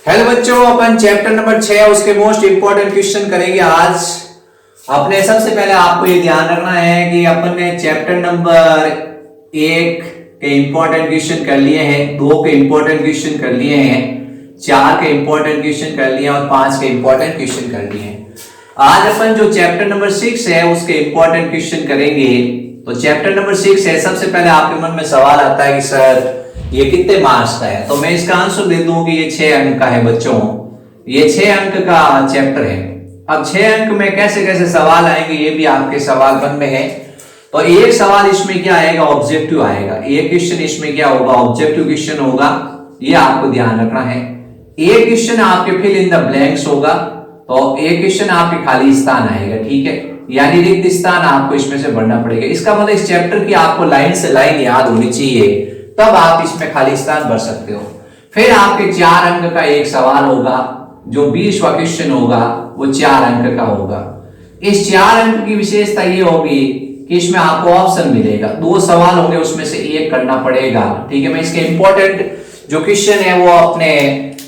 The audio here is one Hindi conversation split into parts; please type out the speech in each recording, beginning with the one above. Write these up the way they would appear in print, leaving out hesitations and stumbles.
हेलो बच्चों, अपन चैप्टर नंबर 6 उसके मोस्ट इंपॉर्टेंट क्वेश्चन करेंगे आज। अपने सबसे पहले आपको ये ध्यान रखना है कि अपन ने चैप्टर नंबर 1 के इंपॉर्टेंट क्वेश्चन कर लिए हैं, 2 के इंपॉर्टेंट क्वेश्चन कर लिए हैं, 4 के इंपॉर्टेंट क्वेश्चन कर लिए हैं और 5 के इंपॉर्टेंट क्वेश्चन कर लिए हैं। आज अपन जो चैप्टर नंबर 6 है उसके इंपॉर्टेंट क्वेश्चन करेंगे। तो चैप्टर नंबर 6 है, सबसे पहले आपके मन में सवाल आता है कि सर ये कितने मार्क्स का है, तो मैं इसका आंसर दे दूं कि ये 6 अंक का है बच्चों। ये 6 अंक का चैप्टर है। अब 6 अंक में कैसे कैसे सवाल आएंगे ये भी आपके सवाल मन में है। तो एक सवाल इसमें क्या आएगा, ऑब्जेक्टिव आएगा। एक क्वेश्चन इसमें क्या होगा, ऑब्जेक्टिव क्वेश्चन होगा, ये आपको ध्यान रखना है। एक क्वेश्चन आपके फिल इन द ब्लैंक्स होगा, तो एक क्वेश्चन आपके खाली स्थान आएगा, ठीक है, यानी रिक्त स्थान आपको इसमें से भरना पड़ेगा। इसका मतलब इस चैप्टर की आपको लाइन से लाइन याद होनी चाहिए, तब आप इसमें खाली स्थान भर सकते हो। फिर आपके 4 अंक का एक सवाल होगा, जो 20वां क्वेश्चन होगा वो 4 अंक का होगा। इस 4 अंक की विशेषता ये होगी कि इसमें आपको ऑप्शन मिलेगा, 2 सवाल होंगे उसमें से एक करना पड़ेगा, ठीक है। मैं इसके इंपॉर्टेंट जो क्वेश्चन है वो अपने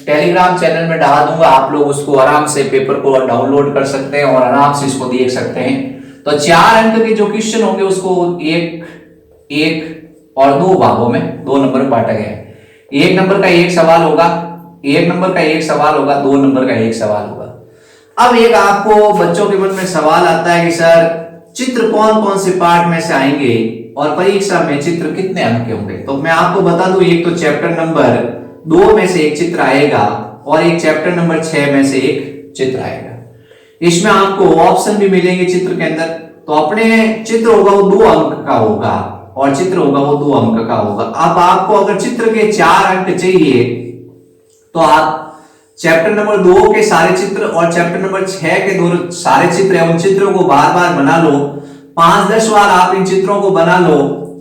टेलीग्राम चैनल में डाल दूंगा, आप लोग उसको आराम से पेपर को डाउनलोड कर सकते हैं और आराम से इसको देख सकते हैं। तो 4 अंक के जो क्वेश्चन होंगे उसको एक और 2 भागों में 2 नंबर में बांटा गया है। 1 नंबर का एक सवाल होगा, 1 नंबर का एक सवाल होगा, 2 नंबर का एक सवाल होगा। अब एक आपको बच्चों के मन में सवाल आता है कि सर चित्र कौन कौन से पार्ट में से आएंगे और परीक्षा में चित्र कितने अंक के होंगे। तो मैं आपको बता दूं, एक तो चैप्टर नंबर 2 में से एक चित्र आएगा और एक चैप्टर नंबर 6 में से एक चित्र आएगा। इसमें आपको ऑप्शन भी मिलेंगे चित्र के अंदर। तो अपने चित्र होगा वो 2 अंक का होगा और चित्र होगा वो 2 अंक का होगा। अब आपको अगर चित्र के 4 अंक चाहिए तो आप चैप्टर नंबर 2 के सारे चित्र और चैप्टर नंबर 6 के 2 सारे चित्र है, उन चित्रों को बार बार बना लो, 5-10 बार आप इन चित्रों को बना लो,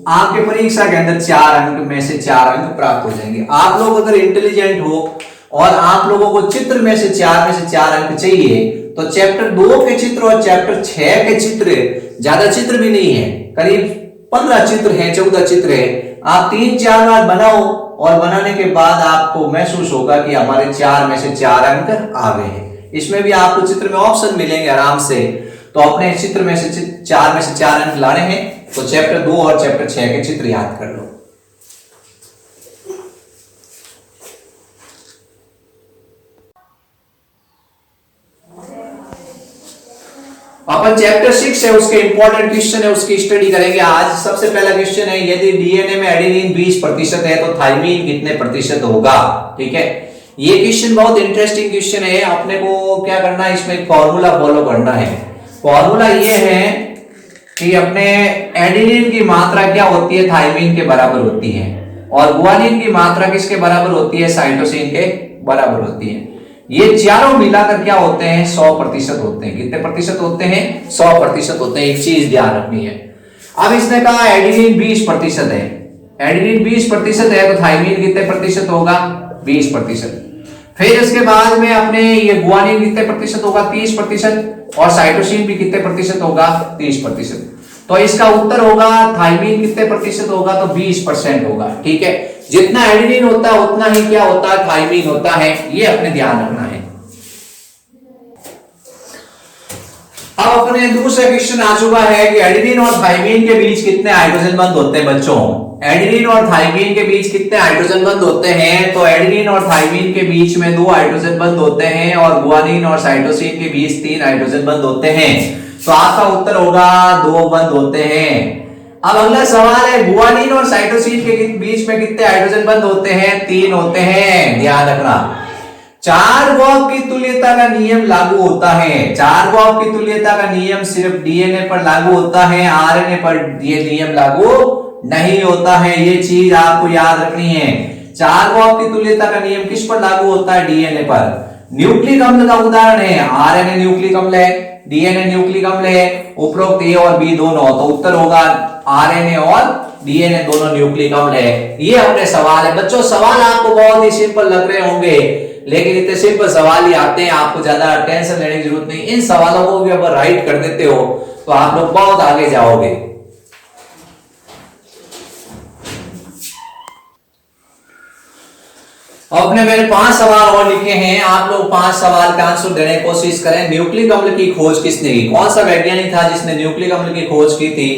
आपके परीक्षा के अंदर 4 अंक में से 4 अंक प्राप्त हो जाएंगे। आप लोग अगर इंटेलिजेंट हो और आप लोगों को चित्र में से 4 अंक चाहिए तो चैप्टर 2 के चित्र और चैप्टर 6 के चित्र, ज्यादा चित्र भी नहीं है, करीब 15 चित्र हैं, 14 चित्र है, आप 3-4 बार बनाओ और बनाने के बाद आपको महसूस होगा कि हमारे 4 में से 4 अंक आ गए हैं। इसमें भी आपको चित्र में ऑप्शन मिलेंगे आराम से। तो अपने चित्र में से 4 अंक लाने हैं तो चैप्टर 2 और चैप्टर 6 के चित्र याद कर लो। अपन चैप्टर 6 है उसके इंपॉर्टेंट क्वेश्चन है उसकी स्टडी करेंगे आज। सबसे पहला क्वेश्चन है, यदि डीएनए में एडेनिन 20% है तो थाइमिन कितने प्रतिशत होगा, ठीक है। ये क्वेश्चन बहुत इंटरेस्टिंग क्वेश्चन है। अपने को क्या करना है, इसमें एक फॉर्मूला फॉलो करना है। फॉर्मूला ये है कि अपने एडेनिन की मात्रा क्या होती है, थाइमिन के बराबर होती है, और गुआनिन की मात्रा किसके बराबर होती है, साइटोसिन के बराबर होती है। ये चारों मिलाकर क्या होते हैं, 100% होते हैं। कितने प्रतिशत होते हैं, 100% होते हैं। एक चीज ध्यान रखनी है। अब इसने कहा एडेनिन 20% है, एडेनिन 20% है तो थाइमिन कितने प्रतिशत होगा, 20%। फिर इसके बाद में अपने ये गुआनिन कितने प्रतिशत होगा, 30%, और साइटोसिन भी कितने प्रतिशत होगा, 30%। तो इसका उत्तर होगा थाइमिन कितने प्रतिशत होगा, तो 20% होगा, ठीक है। जितना एडेनिन होता है उतना ही क्या होता है, थाइमिन होता है, ये अपने ध्यान रखना है। अब अपने दूसरा क्वेश्चन आ चुका है कि एडेनिन और थाइमिन के बीच कितने हाइड्रोजन बंध होते हैं बच्चों। एडेनिन और थाइमिन के बीच कितने हाइड्रोजन बंध होते हैं, तो एडेनिन और थाइमिन के बीच में 2 हाइड्रोजन बंध होते हैं और गुआनिन और साइटोसिन के बीच 3 हाइड्रोजन बंध होते हैं। तो आपका उत्तर होगा 2 बंध होते हैं। अब अगला सवाल है, गुआनिन और साइटोसिन के बीच में कितने हाइड्रोजन बंध होते हैं, 3 होते हैं। ध्यान रखना, 4 की तुल्यता का नियम लागू होता है। 4 की तुल्यता का नियम सिर्फ डीएनए पर लागू होता है, आरएनए पर ये नियम लागू नहीं होता है। ये चीज आपको याद रखनी है। 4 की तुल्यता का नियम किस पर लागू होता है, डीएनए पर। न्यूक्लिक अम्ल का उदाहरण है, आरएनए न्यूक्लिक अम्ल है, डीएनए न्यूक्लिक अम्ल है, उपरोक्त ए और बी दोनों। तो उत्तर होगा आरएनए और डीएनए दोनों न्यूक्लिक अम्ल है। ये अपने सवाल है बच्चों। सवाल आपको बहुत ही सिंपल लग रहे होंगे, लेकिन इतने सिंपल सवाल ही आते हैं, आपको ज्यादा टेंशन लेने की जरूरत नहीं। इन सवालों को भी अगर राइट कर देते हो तो आप लोग बहुत आगे जाओगे। आपने मेरे 5 सवाल और लिखे हैं, आप लोग 5 सवाल का आंसर देने की कोशिश करें। न्यूक्लिक अम्ल की खोज किसने की? कौन सा वैज्ञानिक था जिसने न्यूक्लिक अम्ल की खोज की थी?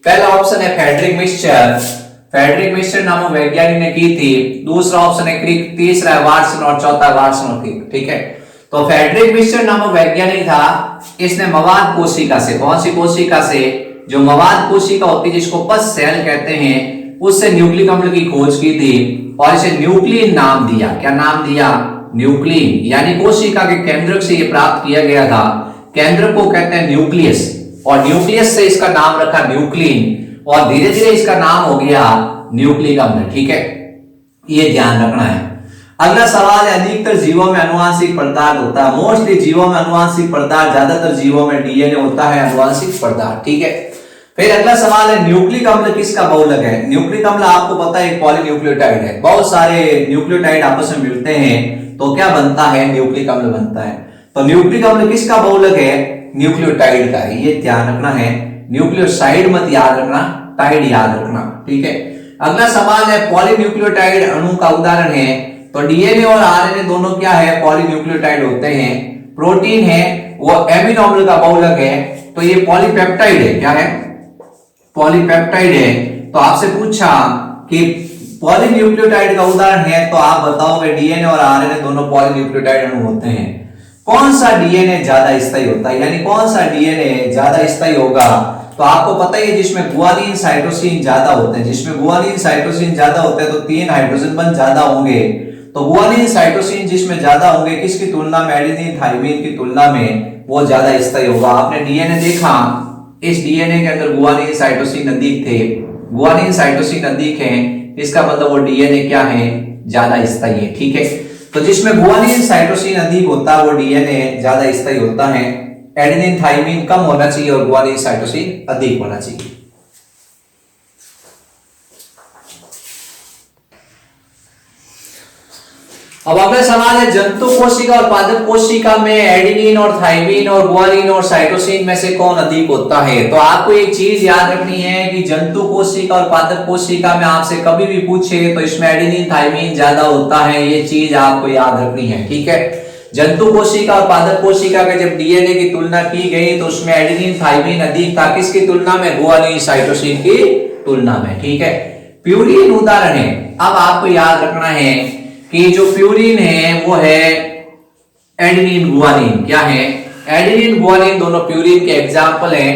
पहला ऑप्शन है फ्रेडरिक मिक्सचर, फ्रेडरिक मिक्सचर नामक वैज्ञानिक ने की थी। दूसरा ऑप्शन है क्रिक, तीसरा है वाटसन और चौथा वाटसन और क्रिक। ठीक है, तो फ्रेडरिक मिक्सचर नामक वैज्ञानिक था, इसने मवाद कोशिका से, कौन सी कोशिका से? जो मवाद कोशिका होती है जिसको पस सेल कहते हैं, उससे न्यूक्लिक अम्ल की खोज की थी और इसे न्यूक्लिन नाम दिया। क्या नाम दिया? न्यूक्लिन, यानी कोशिका के केंद्रक से यह प्राप्त किया गया था। केंद्र को कहते हैं न्यूक्लियस और न्यूक्लियस से इसका नाम रखा न्यूक्लिन और धीरे धीरे इसका नाम हो गया न्यूक्लिक अम्ल। ठीक है, ये ध्यान रखना है। अगला सवाल है, अधिकतर जीवों में अनुवांशिक पदार्थ होता है। मोस्टली जीवों में अनुवांशिक पदार्थ, ज्यादातर जीवों में डीएनए होता है अनुवांशिक पदार्थ। ठीक है, फिर अगला सवाल है, न्यूक्लिक अम्ल किसका बहुलक है? न्यूक्लिक अम्ल आपको पता है एक पॉलीन्यूक्लियोटाइड है, बहुत सारे न्यूक्लियोटाइड आपस में मिलते हैं तो क्या बनता है? न्यूक्लिक अम्ल बनता है। तो न्यूक्लिक अम्ल किसका बहुलक है? न्यूक्लियोटाइड का है, ये ध्यान रखना है। न्यूक्लियोसाइड मत याद रखना, टाइड याद रखना। ठीक है, अगला सवाल है, पॉलीन्यूक्लियोटाइड अणु का उदाहरण है। तो डीएनए और आरएनए दोनों क्या है? पॉलीन्यूक्लियोटाइड होते हैं। प्रोटीन है वो एमिनो अम्ल का बहुलक है, तो ये पॉलीपेप्टाइड है। क्या है? पॉलीपेप्टाइड है। तो आपसे पूछा कि पॉलीन्यूक्लियोटाइड का उदाहरण है, तो आप बताओगे डीएनए और आरएनए दोनों पॉलीन्यूक्लियोटाइड अणु होते हैं। कौन सा डीएनए ज्यादा स्थायी होता है, यानी कौन सा डीएनए ज्यादा स्थायी होगा? तो आपको पता ही है जिसमें गुआनिन साइटोसिन ज्यादा होते हैं, जिसमें गुआनिन साइटोसिन ज्यादा होते हैं तो 3 हाइड्रोजन बंध ज्यादा होंगे। तो गुआनिन साइटोसिन जिसमें ज्यादा होंगे, किसकी तुलना में? एडेनिन थाइमिन की तुलना में वो ज्यादा स्थायी होगा। आपने डीएनए देखा, इस डीएनए के अंदर गुआनिन साइटोसिन अधिक थे, गुआनिन साइटोसिन अधिक है, इसका मतलब वो डीएनए क्या है? ज्यादा स्थायी है। ठीक है, तो जिसमें गुआनिन साइटोसिन अधिक होता है वो डीएनए ज्यादा स्थायी होता है। एडेनिन थाइमिन कम होना चाहिए और गुआनिन साइटोसिन अधिक होना चाहिए। अब अगला सवाल है, जंतु कोशिका और पादप कोशिका में एडेनिन और थाइमिन और गुआनिन और साइटोसिन में से कौन अधिक होता है? तो आपको एक चीज याद रखनी है कि जंतु कोशिका और पादप कोशिका में आपसे कभी भी पूछे तो इसमें एडेनिन थाइमिन ज्यादा होता है, ये चीज आपको याद रखनी है। ठीक है, जंतु कोशिका और पादप कोशिका के जब डीएनए की तुलना की गई तो उसमें एडेनिन थाइमिन अधिक था, किसकी तुलना में? गुआनिन साइटोसिन की तुलना में। ठीक है, प्यूरिन उदाहरण है। अब आपको याद रखना है कि जो प्यूरिन है वो है एडेनिन गुआनिन। क्या है? एडेनिन गुआनिन दोनों प्यूरिन के एग्जाम्पल हैं,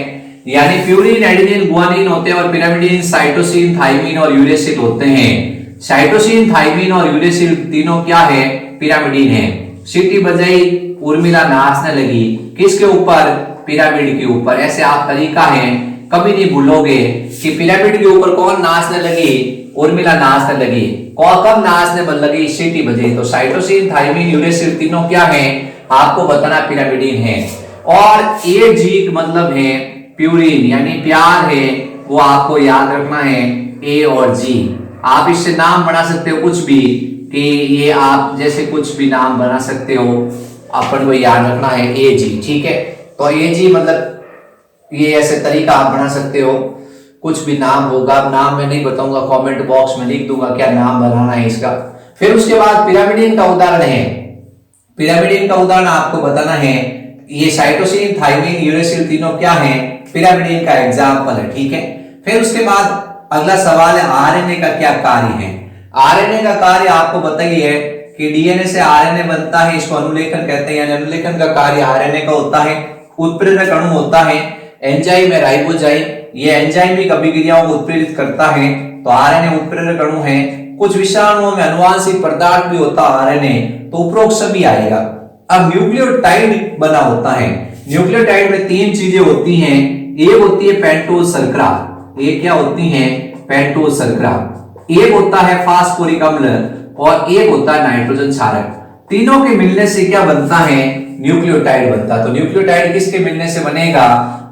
यानी प्यूरिन एडेनिन गुआनिन होते हैं और पिरामिडिन साइटोसिन थाइमिन और यूरेसिल होते हैं। साइटोसिन थाइमिन और यूरेसिल तीनों क्या है? पिरामिडिन है। सीटी बजाई, उर्मिला नाचने लगी, किसके ऊपर? पिरामिड के ऊपर। ऐसे आप तरीका है, कभी नहीं भूलोगे कि पिरामिड के ऊपर कौन नाचने लगी? उर्मिला नाचने लगी। कौन कब नाचने लगी? सीटी बजे। तो साइटोसिन थाइमिन यूरेसिल तीनों क्या है? आपको बताना पिरामिडिन है। और ए जी मतलब है प्यूरिन, यानी प्यार है, वो आपको याद रखना है, ए और जी। आप इससे नाम बना सकते हो कुछ भी, कि ये आप जैसे कुछ भी नाम बना सकते हो, अपन को याद रखना है ए जी। ठीक है, तो ए जी मतलब ये ऐसे तरीका आप बना सकते हो, कुछ भी नाम होगा, नाम मैं नहीं बताऊंगा, कमेंट बॉक्स में लिख दूंगा क्या नाम बनाना है इसका। फिर उसके बाद पिरामिडिन का उदाहरण है, पिरामिडिन का उदाहरण आपको बताना है। ये साइटोसिन थाइमिन यूरेसिल तीनों क्या है? पिरामिडिन का एग्जाम्पल है। ठीक है, फिर उसके बाद अगला सवाल है, आरएनए का क्या कार्य है? आरएनए का कार्य आपको बताइए कि डीएनए से आरएनए बनता है, इसको अनुलेखन कहते हैं, यानी अनुलेखन का कार्य आरएनए का होता है। उत्प्रेरक अणु होता है, एंजाइम है राइबोजाइम, ये एंजाइमिक अभिक्रियाओं को उत्प्रेरित करता है, तो आरएनए उत्प्रेरक अणु है। कुछ विषाणुओं में अनुवांशिक पदार्थ भी होता है आरएनए, तो उपरोक्त सभी आएगा। अब न्यूक्लियोटाइड बना होता है, न्यूक्लियोटाइड में 3 चीजें होती हैं। एक होती है पेंटोज शर्करा, एक क्या होती है? पेंटोज शर्करा। एक होता है फास्फोरिक अम्ल और एक होता है नाइट्रोजन क्षारक। तीनों के मिलने से क्या बनता है? न्यूक्लियोटाइड बनता है। तो न्यूक्लियोटाइड किसके मिलने से बनेगा?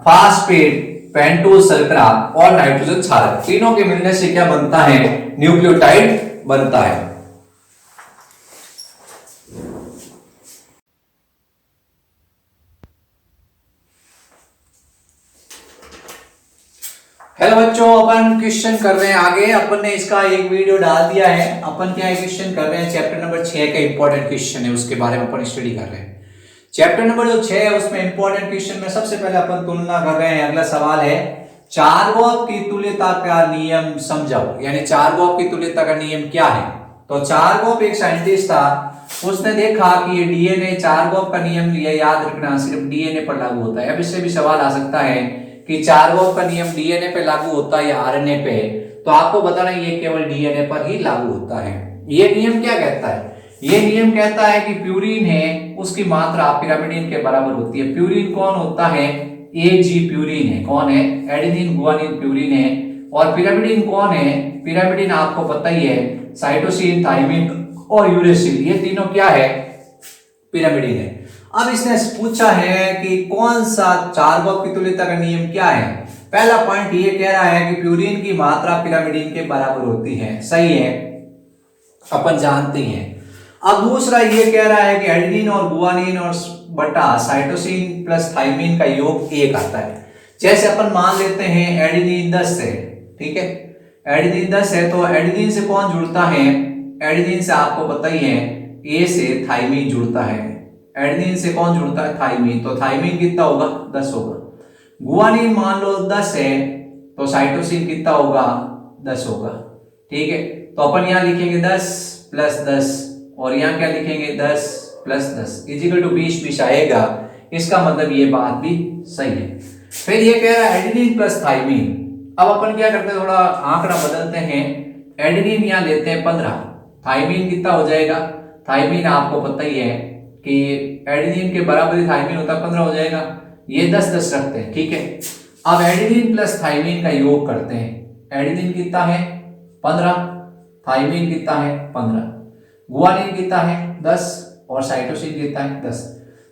फास्फेट, पेंटोज शर्करा और नाइट्रोजन क्षारक, तीनों के मिलने से क्या बनता है? न्यूक्लियोटाइड बनता है। हेलो बच्चों, अपन क्वेश्चन कर रहे हैं आगे। अपन ने इसका एक वीडियो डाल दिया है। अपन क्या है क्वेश्चन कर रहे हैं, चैप्टर नंबर 6 का इंपॉर्टेंट क्वेश्चन है, उसके बारे में अपन स्टडी कर रहे हैं। चैप्टर नंबर जो 6 है उसमें इंपॉर्टेंट क्वेश्चन में सबसे पहले अपन तुलना कर रहे हैं। अगला सवाल है चारगोप की तुल्यता का नियम समझाओ, यानी चारगोप की तुल्यता का नियम क्या है। तो चारगोप एक साइंटिस्ट था, उसने देखा कि ये डीएनए, चारगोप का नियम ये याद रखना सिर्फ डीएनए पर लागू होता है। अब इससे भी सवाल आ सकता है कि चारगोप का नियम डीएनए पे लागू होता है या आरएनए पे, तो आपको बताना ये केवल डीएनए पर ही लागू होता है। ये नियम क्या कहता है, ये नियम कहता है कि प्यूरिन है उसकी मात्रा पिरामिडिन के बराबर होती है। प्यूरिन कौन होता है, एजी प्यूरिन है। कौन है, एडेनिन गुआनिन प्यूरिन है। और पिरामिडिन कौन है, पिरामिडिन आपको पता ही है, साइटोसिन, थाइमिन और यूरेसिल, ये तीनों क्या है, पिरामिडिन है। अब इसने पूछा है कि कौन सा चारगोप की तुल्यता का नियम क्या है। पहला पॉइंट ये कह रहा है कि प्यूरिन की मात्रा पिरामिडिन के बराबर होती है, सही है, अपन जानते हैं। अब दूसरा ये कह रहा है कि एडेनिन और गुआनिन और बटा साइटोसिन प्लस थाइमिन का योग 1 आता है। जैसे अपन मान लेते हैं एडेनिन 10 है, ठीक है, एडेनिन 10 है, तो एडेनिन से कौन जुड़ता है, एडेनिन से आपको पता ही है ए से थाइमिन जुड़ता है। एडेनिन से कौन जुड़ता है, थाइमिन, तो थाइमिन कितना होगा, 10 होगा। गुआनिन मान लो 10 है, तो साइटोसिन कितना होगा, 10 होगा, ठीक है। तो अपन यहां लिखेंगे 10 प्लस 10 और यहां क्या लिखेंगे 10 प्लस 10 इजिकल टू 20 आएगा। इसका मतलब ये बात भी सही है। फिर ये कह रहा है एडेनिन प्लस थाइमिन। अब अपन क्या करते हैं, थोड़ा आंकड़ा बदलते हैं। एडेनिन यहां लेते हैं 15, थाइमिन कितना हो जाएगा, थाइमिन आपको पता ही है कि एडेनिन के बराबर थाइमिन होता है, 15 हो जाएगा। ये 10 रखते हैं, ठीक है। अब एडेनिन प्लस थाइमिन का योग करते हैं। एडेनिन कितना है 15, थाइमिन कितना है 15, गुआनिन कितना है 10 और साइटोसिन कितना है 10।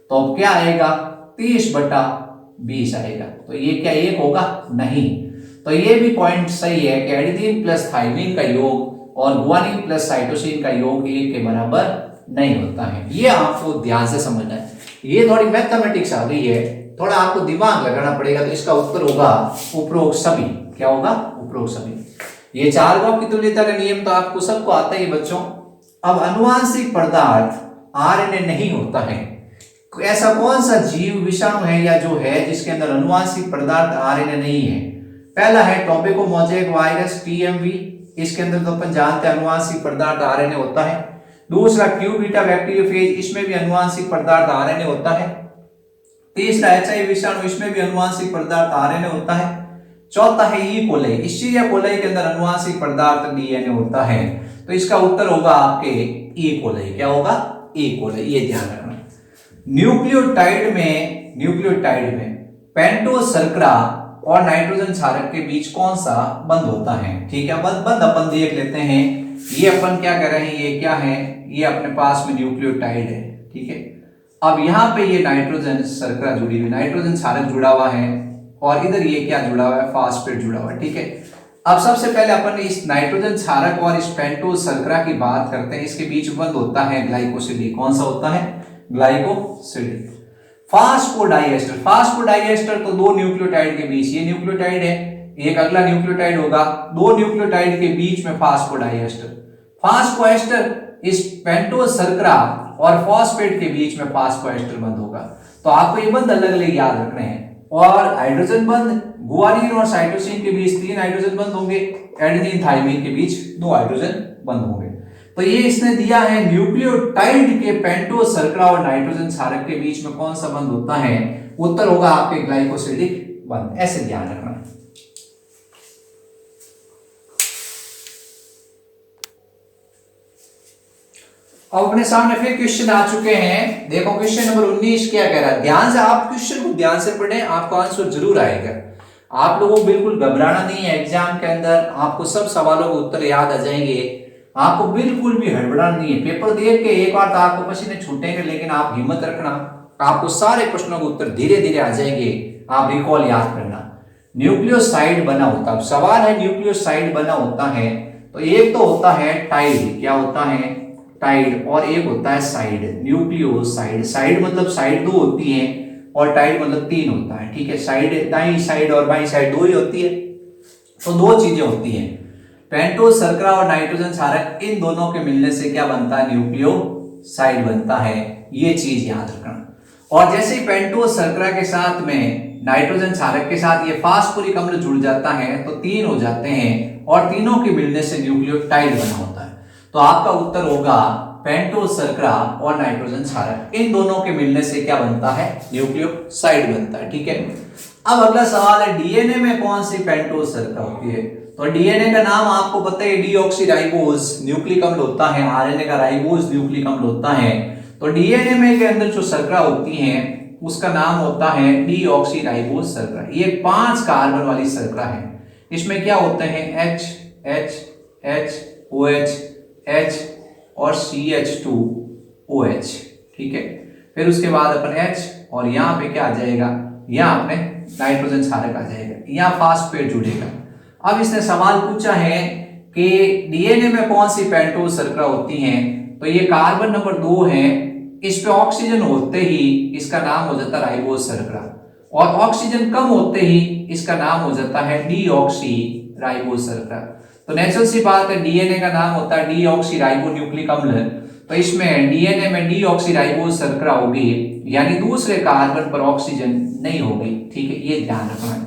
तो अब क्या आएगा, 30/20 आएगा। तो ये क्या 1 होगा, नहीं। तो ये भी पॉइंट सही है कि एडेनिन प्लस थाइमिन का योग और गुआनिन प्लस साइटोसिन का योग 1 के बराबर नहीं होता है। ये आपको ध्यान से समझना है। ये थोड़ी मैथमेटिक्स आ गई है, थोड़ा आपको दिमाग लगाना पड़ेगा। तो इसका उत्तर होगा उपरोक्त सभी। क्या होगा, उपरोक्त सभी। ये चारगोप की तुल्यता का नियम तो आपको सबको आता ही बच्चों। अब अनुवांशिक पदार्थ आरएनए नहीं होता है, ऐसा कौन सा जीव विषाणु है या जो है जिसके अंदर अनुवांशिक पदार्थ आरएनए नहीं है। पहला है टोबैको मोज़ेक वायरस, टीएमवी, इसके अंदर तो अपन जानते हैं अनुवांशिक पदार्थ आरएनए होता है। दूसरा क्यूबिटा बैक्टीरियोफेज, इसमें भी अनुवांशिक पदार्थ आरएनए होता है। तीसरा एचआईवी विषाणु, इसमें भी अनुवांशिक पदार्थ आरएनए होता है। चौथा है ई कोलाई, इस्चीरिया कोलाई के अंदर अनुवांशिक पदार्थ डीएनए होता है। तो इसका उत्तर होगा आपके ई कोलाई। क्या होगा, ई कोलाई, ये ध्यान रखना। न्यूक्लियोटाइड में पेंटोज शर्करा और नाइट्रोजन क्षारक के बीच कौन सा बंध होता है, ठीक है। बंध अपन देख लेते हैं। ये अपन क्या कर रहे हैं, ये क्या है, ये अपने पास में न्यूक्लियोटाइड है, ठीक है। अब यहाँ पे ये नाइट्रोजन शर्करा जुड़ी हुई, नाइट्रोजन क्षारक जुड़ा हुआ है और इधर ये क्या जुड़ा हुआ है, फास्फेट जुड़ा हुआ है, ठीक है। अब सबसे पहले अपन इस नाइट्रोजन क्षारक और इस पेंटोज शर्करा की बात करते हैं। इसके बीच बंध होता है ग्लाइकोसिलिक। कौन सा होता है, ग्लाइकोसिलिक। फास्फोडाइएस्टर तो दो न्यूक्लियोटाइड के बीच, ये न्यूक्लियोटाइड है, एक अगला न्यूक्लियोटाइड होगा, दो न्यूक्लियोटाइड के बीच में फास्फोडाइएस्टर इस पेंटोज शर्करा और फॉस्फेट के बीच में फास्फोएस्टर बंध होगा। तो आपको ये बंध अलग अलग याद रखने हैं। और हाइड्रोजन बंध, गुआनिन और साइटोसिन के बीच 3 हाइड्रोजन बंध होंगे, एडेनिन थाइमिन के बीच 2 हाइड्रोजन बंध होंगे। तो ये इसने दिया है न्यूक्लियोटाइड के पेंटोज शर्करा और नाइट्रोजन क्षारक के बीच में कौन सा बंध होता है, उत्तर होगा आपके ग्लाइकोसिलिक बंध। ऐसे ध्यान रखना। अब अपने सामने फिर क्वेश्चन आ चुके हैं। देखो क्वेश्चन नंबर 19 क्या कह रहा है, ध्यान से आप क्वेश्चन को ध्यान से पढ़ें, आपको आंसर जरूर आएगा। आप लोगों को बिल्कुल घबराना नहीं है। एग्जाम के अंदर आपको सब सवालों के उत्तर याद आ जाएंगे, आपको बिल्कुल भी हड़बड़ाना नहीं है। पेपर देख के एक बार तो आपको पसीने छूटेंगे, लेकिन आप हिम्मत रखना, आपको सारे प्रश्नों के उत्तर धीरे धीरे आ जाएंगे। आप रिकॉल याद करना। न्यूक्लियोसाइड बना होता है, सवाल है न्यूक्लियोसाइड बना होता है, तो एक तो होता है टाइड, क्या होता है, टाइड, और एक होता है साइड, न्यूक्लियोसाइड। साइड मतलब साइड 2 होती है और टाइड मतलब 3 होता है, ठीक है। साइड दाईं साइड और बाईं साइड 2 ही होती है। तो दो चीजें होती हैं, पेंटोज शर्करा और नाइट्रोजन क्षारक, इन दोनों के मिलने से क्या बनता है, न्यूक्लियोसाइड बनता है, ये चीज याद रखना। और जैसे ही पेंटोज शर्करा के साथ में नाइट्रोजन क्षारक के साथ ये फास्फोरिक अम्ल जुड़ जाता है तो तीन हो जाते हैं और तीनों के मिलने से न्यूक्लियोटाइड बना होता है। तो आपका उत्तर होगा पेंटोज शर्करा और नाइट्रोजन क्षारक, इन दोनों के मिलने से क्या बनता है, न्यूक्लियोसाइड बनता है। ठीक है, अब अगला सवाल है डीएनए में कौन सी पेंटोज शर्करा होती है। तो डीएनए का नाम आपको पता है डीऑक्सीराइबोज न्यूक्लिक अम्ल होता है, आरएनए का राइबोज न्यूक्लिक अम्ल होता है। तो डीएनए में के अंदर जो शर्करा होती हैं उसका नाम होता है डीऑक्सीराइबोज शर्करा। ये 5 कार्बन वाली शर्करा है। इसमें क्या होते हैं, H H H OH H और CH2OH। ठीक है, फिर उसके बाद अपन H और यहाँ पे क्या आ जाएगा, यहाँ अपने नाइट्रोजन क्षारक आ जाएगा, यहाँ फास्फेट जुड़ेगा। अब इसने सवाल पूछा है कि डीएनए में कौन सी पेंटोज शर्करा होती हैं, तो ये कार्बन नंबर 2 है, इस पे ऑक्सीजन होते ही इसका नाम हो जाता है राइबोज शर्करा, और ऑक्सीजन कम होते ही इसका नाम हो जाता है डीऑक्सी राइबोज शर्करा। तो नेचुरल सी बात है, डीएनए का नाम होता है डीऑक्सी राइबो न्यूक्लिक अम्ल, तो इसमें डीएनए में डीऑक्सी राइबोज शर्करा होगी, यानी दूसरे कार्बन पर ऑक्सीजन नहीं होगी। ठीक है, ये ध्यान रखना है।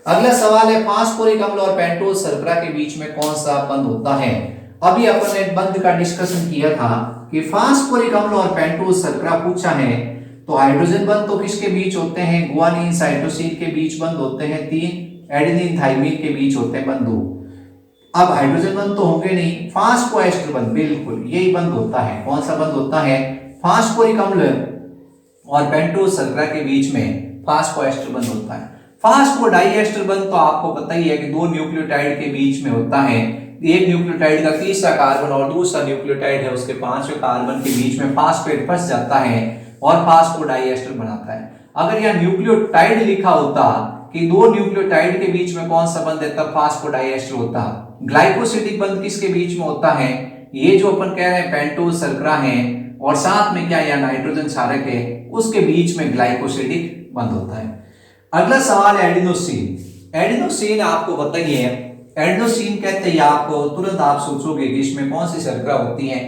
अगला सवाल है फास्फोरिक अम्ल और पेंटोज शर्करा के बीच में कौन सा बंध होता है। अभी अपन ने बंध का डिस्कशन किया था कि फास्फोरिक अम्ल और पेंटोज शर्करा पूछा है, तो हाइड्रोजन बंध तो किसके बीच होते हैं, गुआनिन साइटोसिन के बीच बंध होते हैं 3, एडेनिन थाइमिन के बीच होते हैं बंध 2। अब हाइड्रोजन बंध तो होंगे नहीं, फास्फोएस्टर बंध, बिल्कुल यही बंध होता है। कौन सा बंध होता है, फास्फोरिक अम्ल और पेंटोज शर्करा के बीच में फास्फोएस्टर बंध होता है। फास्फोडाइएस्टर बंध तो आपको पता ही है कि दो न्यूक्लियोटाइड के बीच में होता है, एक न्यूक्लियोटाइड का तीसरा कार्बन और दूसरा न्यूक्लियोटाइड है उसके 5वें कार्बन के बीच में फास्फेट फंस जाता है और फास्फोडाइएस्टर बनाता है। अगर यह न्यूक्लियोटाइड लिखा होता कि दो न्यूक्लियोटाइड के बीच में कौन सा बंध है, तब फास्फोडाइएस्टर होता। ग्लाइकोसिडिक बंध किसके बीच में होता है, ये जो अपन कह रहे हैं पेंटोज शर्करा है और साथ में क्या या नाइट्रोजन क्षारक है, उसके बीच में ग्लाइकोसिडिक बंध होता है। अगला सवाल है एडिनोसिन। एडिनोसिन आपको पता ही है, एडिनोसिन कहते हैं आपको तुरंत आप सोचोगे कि इसमें कौन सी शर्करा होती है,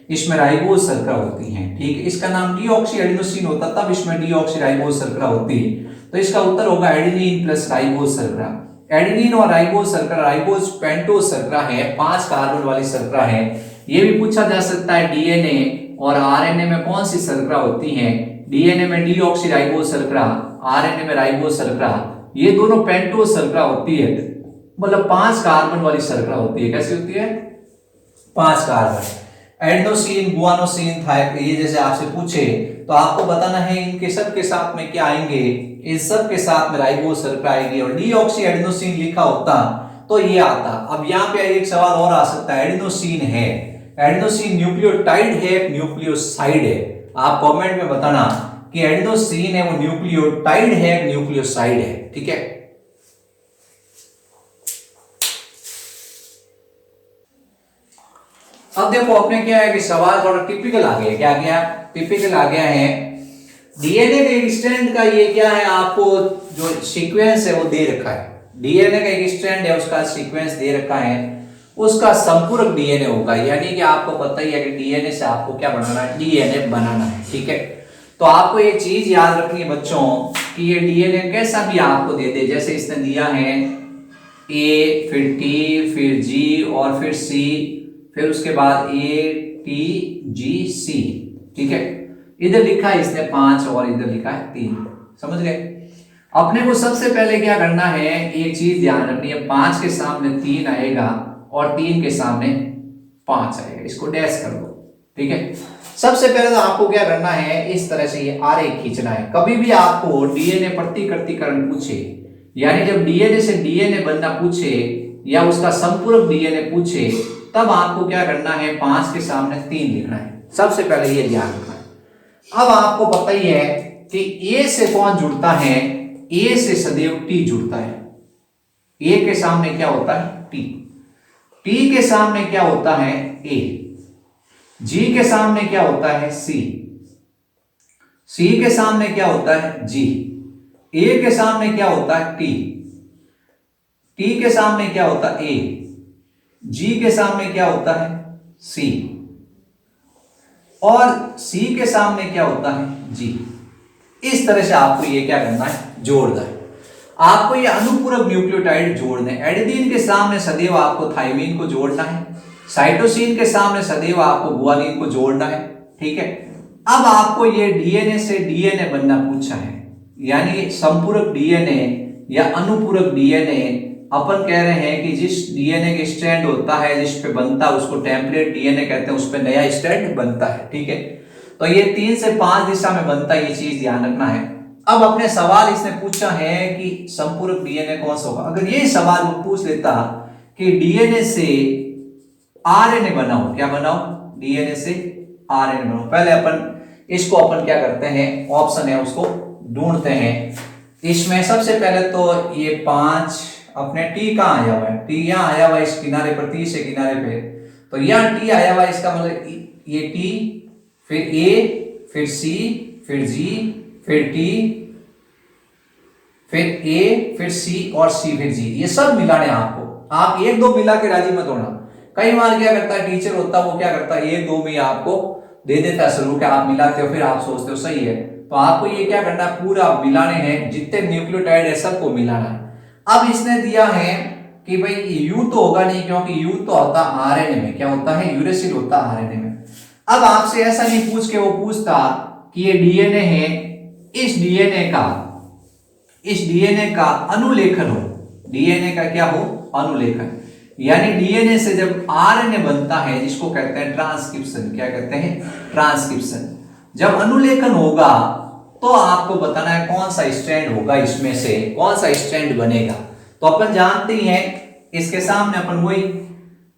इसमें राइबोज शर्करा होती है। ठीक है, इसका नाम डीऑक्सी एडिनोसिन होता तब इसमें डीऑक्सी राइबोज शर्करा होती, तो इसका उत्तर होगा एडेनिन प्लस राइबोज शर्करा। एडेनिन और राइबोज शर्करा, राइबोज पेंटोज शर्करा है, 5 कार्बन वाली शर्करा है। ये भी पूछा जा सकता है डीएनए और आरएनए में कौन सी शर्करा होती है, डीएनए में डीऑक्सी राइबोज शर्करा, आरएनए में राइबोज शर्करा, ये दोनों पेंटोज शर्करा होती है, मतलब 5 कार्बन वाली शर्करा होती है। कैसी होती है, 5 कार्बन। एडेनोसिन, गुआनोसिन, थाइमिन, ये जैसे आपसे पूछे तो आपको बताना है इनके सब के साथ में क्या आएंगे, इन सब के साथ में राइबोज शर्करा आएगी, और डीऑक्सी एडेनोसिन लिखा होता तो ये आता। अब यहाँ पे एक सवाल और आ सकता है, एडेनोसिन है, एडेनोसिन न्यूक्लियोटाइड है, न्यूक्लियोसाइड है, आप कमेंट में बताना कि एडेनोसिन है वो न्यूक्लियोटाइड है, न्यूक्लियोसाइड है। ठीक है, अब देखो अपने क्या है कि सवाल थोड़ा टिपिकल आ गया, क्या गया, टिपिकल आ गया है। डीएनए के एक स्ट्रैंड का ये क्या है, आपको जो सीक्वेंस है वो दे रखा है, डीएनए का एक स्ट्रैंड है उसका सीक्वेंस दे रखा है, उसका संपूरक डीएनए होगा, यानी कि आपको पता ही है कि डीएनए से आपको क्या बनाना है, डीएनए बनाना है। ठीक है, तो आपको एक चीज याद रखनी है बच्चों कि ये डीएनए कैसा भी आपको दे दे, जैसे इसने दिया है ए, फिर टी, फिर जी और फिर सी, फिर उसके बाद ए टी जी सी। ठीक है, इधर लिखा है इसने 5 और इधर लिखा है 3, समझ गए। अपने को सबसे पहले क्या करना है, एक चीज ध्यान रखनी है, 5 के सामने 3 आएगा और 3 के सामने 5 आएगा, इसको डैश कर दो। ठीक है, सबसे पहले तो आपको क्या करना है, इस तरह से ये आरेख खींचना है। कभी भी आपको डीएनए प्रतिकृतिकरण पूछे, यानी जब डीएनए से डीएनए बनना पूछे या उसका संपूरक डीएनए पूछे, तब आपको क्या करना है, 5 के सामने 3 लिखना है, सबसे पहले ये ध्यान रखना है। अब आपको पता ही है कि ए से कौन जुड़ता है, ए से सदैव टी जुड़ता है, ए के सामने क्या होता है, टी, टी के सामने क्या होता है, ए, जी के सामने क्या होता है, सी, सी के सामने क्या होता है, जी, ए के सामने क्या होता है, टी, टी के सामने क्या होता है ए, जी के सामने क्या होता है सी, और सी के सामने क्या होता है जी। इस तरह से आपको ये क्या करना है, जोड़ना है। आपको ये अनुपूरक न्यूक्लियोटाइड जोड़ने, एडेनिन के सामने सदैव आपको थाइमीन को जोड़ना है, साइटोसिन के सामने सदैव आपको गुआनिन को जोड़ना है, ठीक है। अब आपको ये डीएनए से डीएनए बनना पूछा है, यानी संपूरक डीएनए या अनुपूरक डीएनए। अपन कह रहे हैं कि जिस डीएनए के स्ट्रैंड होता है, जिस पे बनता है उसको टेम्पलेट डीएनए कहते हैं, उस पे नया स्ट्रैंड बनता है, ठीक है। तो ये 3 से 5 दिशा में बनता है, ये चीज ध्यान रखना है। अब अपने सवाल इसने पूछा है कि संपूरक डीएनए कौन सा होगा। अगर ये सवाल वो पूछ लेता कि डीएनए से आरएनए बनाओ, क्या बनाओ, डीएनए से आरएनए बनाओ, पहले अपन इसको अपन क्या करते हैं, ऑप्शन है उसको ढूंढते हैं। इसमें सबसे पहले तो ये 5 अपने टी कहां आया हुआ है, टी यहां आया हुआ है इस किनारे पर, 30 के किनारे पे, तो यहां टी आया हुआ है, इसका मतलब ये टी, फिर ए, फिर सी, फिर जी, फिर टी, फिर ए, फिर सी और सी, फिर जी। ये सब मिलाने आपको, आप 1-2 मिला के राजी मत होना। कई बार क्या करता है टीचर होता है, वो क्या करता है 1-2 में आपको दे देता है शुरू के, आप मिलाते हो, फिर आप सोचते हो सही है। तो आपको ये क्या करना है, पूरा मिलाने हैं, जितने न्यूक्लियोटाइड है सबको मिलाना है। अब इसने दिया है कि भाई यू तो होगा नहीं, क्योंकि यू तो होता आरएनए में, क्या होता है, यूरेसिल होता आरएनए में। अब आपसे ऐसा नहीं पूछ के वो पूछता कि ये डीएनए है, इस डीएनए का अनुलेखन हो, डीएनए का क्या हो, अनुलेखन, यानी डीएनए से जब आरएनए बनता है, जिसको कहते हैं ट्रांसक्रिप्शन, क्या कहते हैं, ट्रांसक्रिप्शन। जब अनुलेखन होगा तो आपको बताना है कौन सा स्ट्रैंड होगा, इसमें से कौन सा स्ट्रैंड बनेगा। तो अपन जानते ही हैं, इसके सामने अपन वही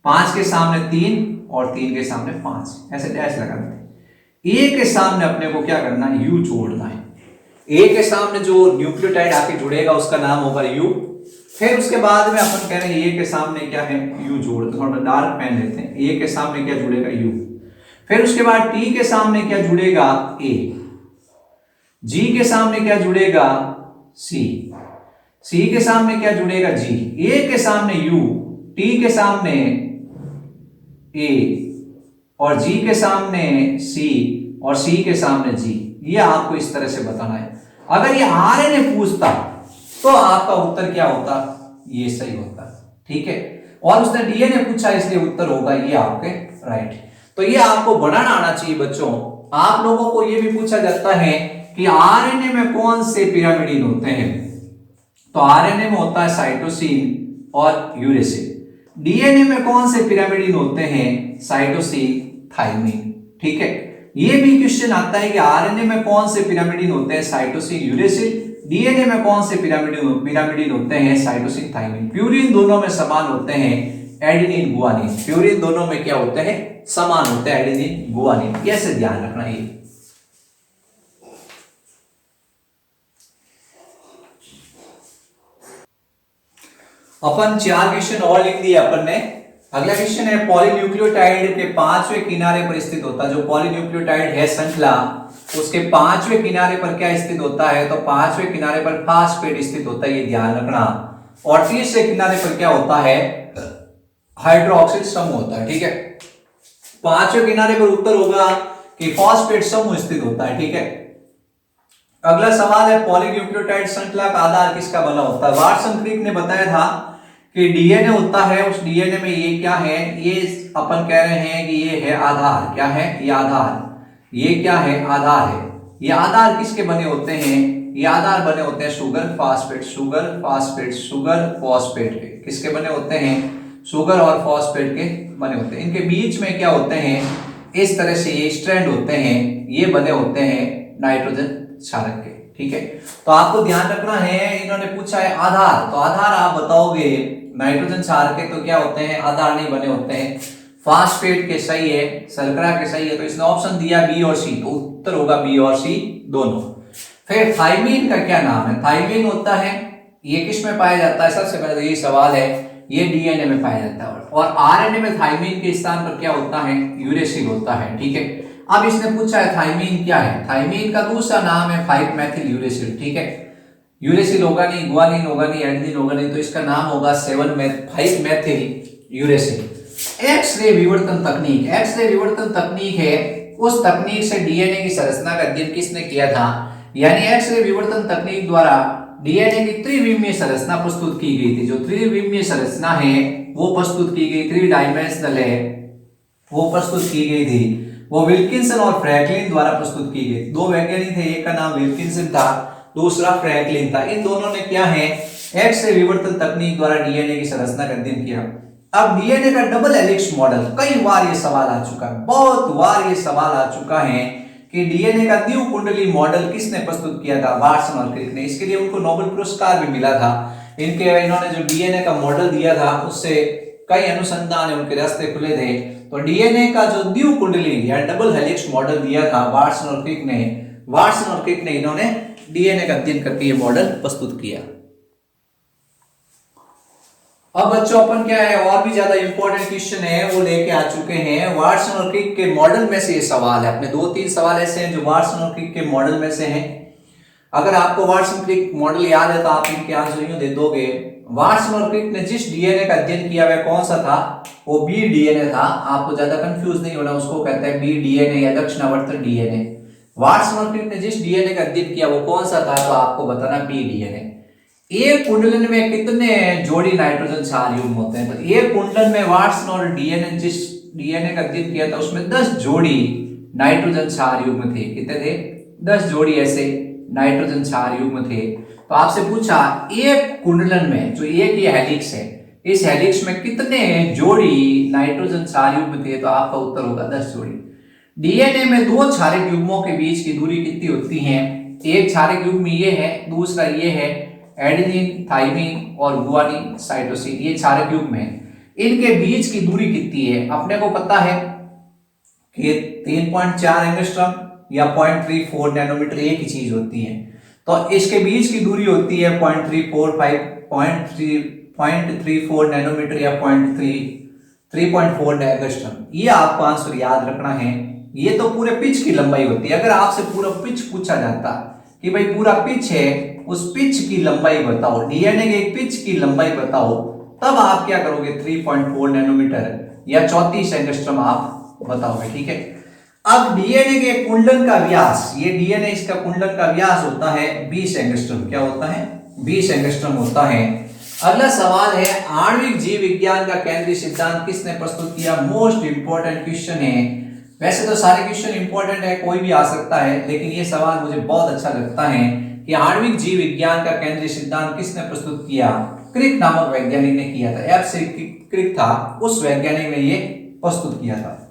5 के सामने 3 और 3 के सामने 5, ऐसे डैश लगा देते। ए के सामने अपने को क्या करना है, यू जोड़ना है। ए के सामने जो न्यूक्लियोटाइड आके जुड़ेगा उसका नाम होगा यू। फिर उसके बाद में अपन कह रहे हैं ए के सामने क्या है, यू जोड़, थोड़ा डार्क पेन लेते हैं, ए के सामने क्या जुड़ेगा, यू। फिर उसके बाद टी के सामने क्या जुड़ेगा, ए, जी के सामने क्या जुड़ेगा, सी, सी के सामने क्या जुड़ेगा, जी, ए के सामने यू, टी के सामने ए, और जी के सामने सी, और सी के सामने जी। ये आपको इस तरह से बताना है। अगर ये आरएनए पूछता तो आपका उत्तर क्या होता, ये सही होता, ठीक है। और उसने डीएनए पूछा इसलिए उत्तर होगा ये आपके राइट। तो ये आपको बनाना आना चाहिए बच्चों। आप लोगों को ये भी पूछा जाता है कि आरएनए में कौन से पिरामिडिन होते हैं, तो आरएनए में होता है साइटोसिन और यूरेसिल। डीएनए में कौन से पिरामिडिन होते हैं, साइटोसिन, थाइमिन, ठीक है। ये भी क्वेश्चन आता है कि आरएनए में कौन से पिरामिडिन होते हैं, साइटोसिन, यूरेसिल। डीएनए में कौन से पिरामिडिन होते हैं, साइटोसिन, थाइमिन। प्यूरिन दोनों में समान होते हैं, एडेनिन, गुआनिन। प्यूरिन दोनों में क्या होते हैं, समान होते हैं, एडेनिन, गुआनिन। कैसे ध्यान रखना ये। अपन 4 क्वेश्चन और लिख दिए अपन ने। अगला क्वेश्चन है पॉलीन्यूक्लियोटाइड के 5वें किनारे पर स्थित होता है। जो पॉलीन्यूक्लियोटाइड है श्रृंखला, उसके 5वें किनारे पर क्या स्थित होता है, तो 5वें किनारे पर फास्फेट स्थित होता है, ये ध्यान रखना। और 30वें किनारे पर क्या होता है, हाइड्रोक्सिल समूह होता है, ठीक है। 5वें किनारे पर उत्तर होगा कि फॉस्फेट समूह स्थित होता है, ठीक है। अगला सवाल है पॉलीन्यूक्लियोटाइड श्रृंखला का आधार किसका बना होता है। वाटसन क्रिक ने बताया था कि डीएनए होता है, उस डीएनए में ये क्या है, ये अपन कह रहे हैं कि ये है आधार, क्या है, ये आधार, ये क्या है, आधार है। ये आधार किसके बने होते हैं, ये आधार बने होते हैं sugar phosphate, sugar phosphate, sugar phosphate के। किसके बने होते हैं, शुगर और फॉस्फेट के बने होते हैं। इनके बीच में क्या होते हैं, इस तरह से ये स्ट्रैंड होते हैं, ये बने होते हैं नाइट्रोजन क्षारक के, ठीक है। तो आपको ध्यान रखना है, इन्होंने पूछा है आधार, तो आधार आप बताओगे नाइट्रोजन क्षारक के तो क्या होते हैं, आधार नहीं बने होते हैं। फास्फेट के सही है, शर्करा के सही है, तो इसने ऑप्शन दिया बी और सी, तो उत्तर होगा बी और सी दोनों। फिर थाइमीन का क्या नाम है, थाइमीन होता है, ये किस में पाया जाता है, सबसे पहले तो ये सवाल है, ये डीएनए में पाया जाता है। और आरएनए में थाइमीन के स्थान पर क्या होता है, यूरेसिल होता है, ठीक है। अब इसने पूछा है थाइमीन क्या है, थाइमीन का दूसरा नाम है 5 मेथिल यूरेसिल, ठीक है। यूरेसिल होगा नहीं, गुआनिन होगा नहीं, एडेनिन होगा नहीं, तो इसका नाम होगा 5 मेथिल यूरेसिल। एक्सरे विवर्तन तकनीक, एक्सरे विवर्तन तकनीक है उस तकनीक से डीएनए की संरचना का अध्ययन किसने किया था, यानी एक्सरे विवर्तन तकनीक द्वारा डीएनए की त्रिविमीय संरचना प्रस्तुत की गई थी। जो त्रिविमीय संरचना है वो प्रस्तुत की गई, 3 डायमेंशनल है, वो प्रस्तुत की गई थी, वो विल्किंसन और फ्रैंकलिन द्वारा प्रस्तुत की गई। 2 वैज्ञानिक थे, एक का नाम विल्किंसन था, दूसरा फ्रैंकलिन था। इन दोनों ने क्या है, एक्स रे विवर्तन तकनीक द्वारा डीएनए की संरचना का अध्ययन किया। अब डीएनए का डबल हेलिक्स मॉडल, कई बार ये सवाल आ चुका है, बहुत बार ये सवाल आ चुका है कि डीएनए का द्विकुंडली मॉडल किसने प्रस्तुत किया था, वाटसन और क्रिक ने। इसके लिए उनको नोबेल पुरस्कार भी मिला था। इन्होंने जो डीएनए का मॉडल दिया था उससे कई अनुसंधान है, उनके रास्ते खुले थे। तो डीएनए का जो द्विकुंडली या डबल हेलिक्स मॉडल दिया था वाटसन और क्रिक ने, इन्होंने डीएनए का अध्ययन करके ये मॉडल प्रस्तुत किया। अब बच्चों अपन क्या है, और भी ज्यादा इंपॉर्टेंट क्वेश्चन है वो लेके आ चुके हैं। वाटसन और क्रिक के मॉडल में से ये सवाल है, अपने 2-3 सवाल ऐसे हैं जो वाटसन और क्रिक के मॉडल में से हैं। अगर आपको वाटसन क्रिक मॉडल याद है तो आप इनके आंसर यूं दे दोगे। वाटसन और क्रिक ने जिस डीएनए का अध्ययन किया वह कौन सा था, वो बी डीएनए था। आपको ज्यादा कंफ्यूज नहीं होना, उसको कहते हैं बी डीएनए या दक्षिणावर्त डीएनए। वाटसन और क्रिक ने जिस डीएनए का अध्ययन किया वो कौन सा था, तो आपको बताना बी डीएनए। एक कुंडलन में कितने जोड़ी नाइट्रोजन क्षार युग्म होते हैं, तो एक कुंडलन में वाटसन और डीएनए जिस डीएनए का अध्ययन किया था उसमें 10 जोड़ी नाइट्रोजन क्षार युग्म थे। कितने थे, 10 जोड़ी ऐसे नाइट्रोजन क्षार युग्म थे। तो आपसे पूछा एक कुंडलन में जो एक ये हेलिक्स है, इस हेलिक्स में कितने जोड़ी नाइट्रोजन क्षार युग्म थे, तो आपका उत्तर होगा 10 जोड़ी। डीएनए में 2 क्षारक युग्मों के बीच की दूरी कितनी होती है, एक क्षारक युग्म ये है, दूसरा ये है, एडेनिन, थाइमिन और गुआनिन, साइटोसिन, ये क्षारक युग्म है। इनके बीच की दूरी कितनी है, अपने को पता है कि 3.4 एंगस्ट्रॉम या 0.34 नैनोमीटर एक ही चीज होती है। तो इसके बीच की दूरी होती है 0.34 नैनोमीटर या 3.4 एंगस्ट्रॉम। ये आपको आंसर याद रखना है। ये तो पूरे पिच की लंबाई होती है। अगर आपसे पूरा पिच पूछा जाता कि भाई पूरा पिच है, उस पिच की लंबाई बताओ, डीएनए के पिच की लंबाई बताओ, तब आप क्या करोगे, 3.4 नैनोमीटर या 34 एंगस्ट्रॉम आप बताओगे। ठीक है। अब डीएनए के कुंडलन का व्यास, ये डीएनए इसका कुंडलन का व्यास होता है 20 एंगस्ट्रॉम। क्या होता है, 20 एंगस्ट्रॉम होता है। अगला सवाल है, आणविक जीव विज्ञान का केंद्रीय सिद्धांत किसने प्रस्तुत किया। मोस्ट इंपॉर्टेंट क्वेश्चन है। वैसे तो सारे क्वेश्चन इंपॉर्टेंट है, कोई भी आ सकता है, लेकिन ये सवाल मुझे बहुत अच्छा लगता है कि आणविक जीव विज्ञान का केंद्रीय सिद्धांत किसने प्रस्तुत किया। क्रिक नामक वैज्ञानिक ने किया था, एफ से क्रिक था, उस वैज्ञानिक ने ये प्रस्तुत किया था।